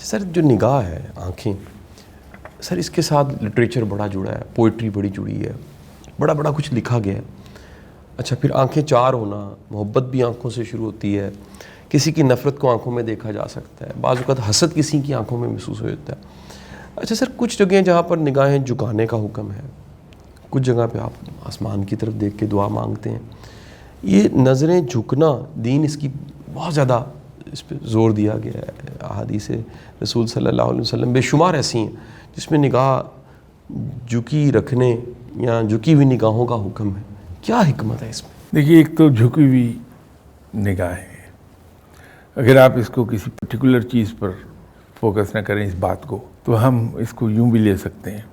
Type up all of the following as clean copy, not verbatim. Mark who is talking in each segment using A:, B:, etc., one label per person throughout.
A: سر جو نگاہ ہے، آنکھیں، سر اس کے ساتھ لٹریچر بڑا جڑا ہے، پوئٹری بڑی جڑی ہے، بڑا بڑا کچھ لکھا گیا ہے. اچھا پھر آنکھیں چار ہونا، محبت بھی آنکھوں سے شروع ہوتی ہے، کسی کی نفرت کو آنکھوں میں دیکھا جا سکتا ہے، بعض اوقات حسد کسی کی آنکھوں میں محسوس ہو جاتا ہے. اچھا سر کچھ جگہیں جہاں پر نگاہیں جھکانے کا حکم ہے، کچھ جگہ پہ آپ آسمان کی طرف دیکھ کے دعا مانگتے ہیں. یہ نظریں جھکنا، دین اس کی بہت زیادہ اس پہ زور دیا گیا ہے. احادیث رسول صلی اللہ علیہ وسلم بے شمار ایسی ہیں جس میں نگاہ جھکی رکھنے یا جھکی ہوئی نگاہوں کا حکم ہے. کیا حکمت ہے اس میں؟
B: دیکھیے، ایک تو جھکی ہوئی نگاہیں ہیں. اگر آپ اس کو کسی پرٹیکولر چیز پر فوکس نہ کریں اس بات کو، تو ہم اس کو یوں بھی لے سکتے ہیں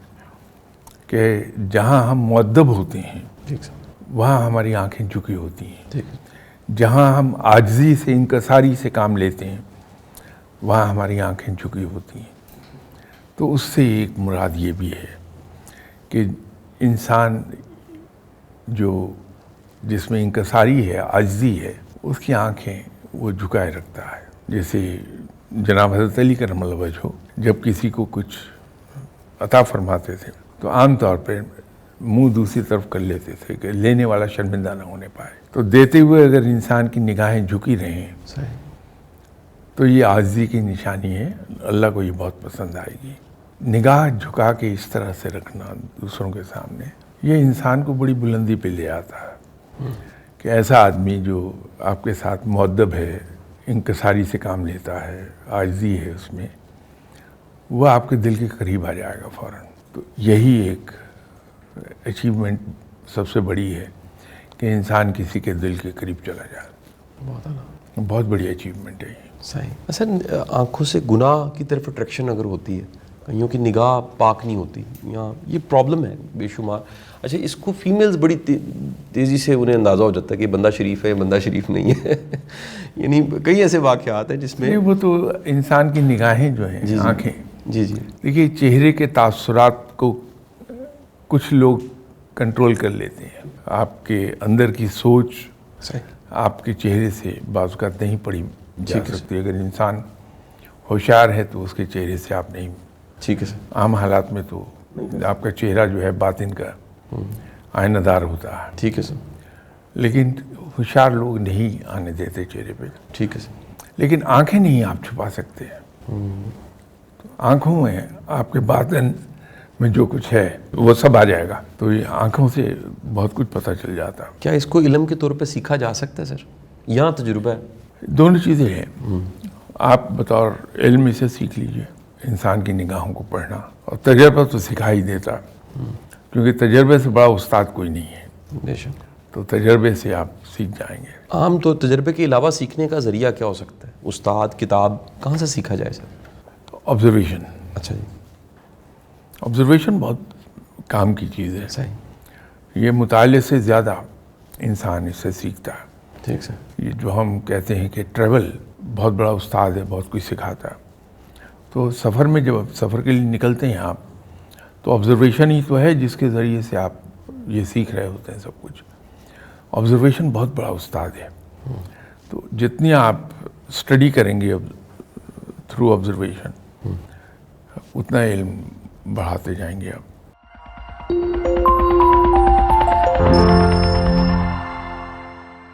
B: کہ جہاں ہم مؤدب ہوتے ہیں وہاں ہماری آنکھیں جھکی ہوتی ہیں. جہاں ہم عاجزی سے، انکساری سے کام لیتے ہیں وہاں ہماری آنکھیں جھکی ہوتی ہیں. تو اس سے ایک مراد یہ بھی ہے کہ انسان جس میں انکساری ہے، عاجزی ہے، اس کی آنکھیں وہ جھکائے رکھتا ہے. جیسے جناب حضرت علی کرم اللہ وجہہ جب کسی کو کچھ عطا فرماتے تھے تو عام طور پہ منہ دوسری طرف کر لیتے تھے کہ لینے والا شرمندہ نہ ہونے پائے. تو دیتے ہوئے اگر انسان کی نگاہیں جھکی رہیں تو یہ عاجزی کی نشانی ہے. اللہ کو یہ بہت پسند آئے گی. نگاہ جھکا کے اس طرح سے رکھنا دوسروں کے سامنے، یہ انسان کو بڑی بلندی پہ لے آتا ہے کہ ایسا آدمی جو آپ کے ساتھ مؤدب ہے، انکساری سے کام لیتا ہے، عاجزی ہے اس میں، وہ آپ کے دل کے قریب آ جائے گا فوراً. تو یہی ایک اچیومنٹ سب سے بڑی ہے کہ انسان کسی کے دل کے قریب چلا جائے. بہت بڑی اچیومنٹ ہے یہ.
A: صحیح. اصل آنکھوں سے گناہ کی طرف اٹریکشن اگر ہوتی ہے، کئیوں کی نگاہ پاک نہیں ہوتی، یا یہ پرابلم ہے بے شمار. اچھا اس کو فیمیلز بڑی تیزی سے انہیں اندازہ ہو جاتا ہے کہ بندہ شریف ہے، بندہ شریف نہیں ہے. یعنی کئی ایسے واقعات ہیں جس میں
B: وہ تو انسان کی نگاہیں جو ہیں، آنکھیں،
A: جی
B: دیکھیے چہرے کے تاثرات کو کچھ لوگ کنٹرول کر لیتے ہیں. آپ کے اندر کی سوچ آپ کے چہرے سے بعض اوقات نہیں پڑھی جا سکتی. اگر انسان ہوشیار ہے تو اس کے چہرے سے آپ نہیں.
A: ٹھیک ہے سر.
B: عام حالات میں تو آپ کا چہرہ جو ہے باطن کا آئینہ دار ہوتا ہے.
A: ٹھیک ہے سر.
B: لیکن ہوشیار لوگ نہیں آنے دیتے چہرے پہ.
A: ٹھیک ہے سر.
B: لیکن آنکھیں نہیں آپ چھپا سکتے. آنکھوں میں آپ کے باطن میں جو کچھ ہے وہ سب آ جائے گا. تو یہ آنکھوں سے بہت کچھ پتہ چل جاتا.
A: کیا اس کو علم کے طور پہ سیکھا جا سکتا ہے سر، یہاں تجربہ ہے؟
B: دونوں چیزیں ہیں. آپ بطور علم اسے سیکھ لیجئے، انسان کی نگاہوں کو پڑھنا، اور تجربہ تو سکھا ہی دیتا، کیونکہ تجربے سے بڑا استاد کوئی نہیں ہے.
A: بے شک.
B: تو تجربے سے آپ سیکھ جائیں گے.
A: عام طور تجربے کے علاوہ سیکھنے کا ذریعہ کیا ہو سکتا ہے؟ استاد، کتاب، کہاں سے سیکھا جائے سر؟
B: آبزرویشن.
A: اچھا جی.
B: آبزرویشن بہت کام کی چیز ہے.
A: صحیح.
B: یہ مطالعے سے زیادہ انسان اس سے سیکھتا ہے.
A: ٹھیک سر.
B: یہ جو ہم کہتے ہیں کہ ٹریول بہت بڑا استاد ہے، بہت کچھ سکھاتا ہے. تو سفر میں جب سفر کے لیے نکلتے ہیں آپ، تو آبزرویشن ہی تو ہے جس کے ذریعے سے آپ یہ سیکھ رہے ہوتے ہیں سب کچھ. آبزرویشن بہت بڑا استاد ہے. تو جتنی آپ اسٹڈی کریں گے تھرو آبزرویشن اتنا علم بڑھاتے جائیں گے آپ.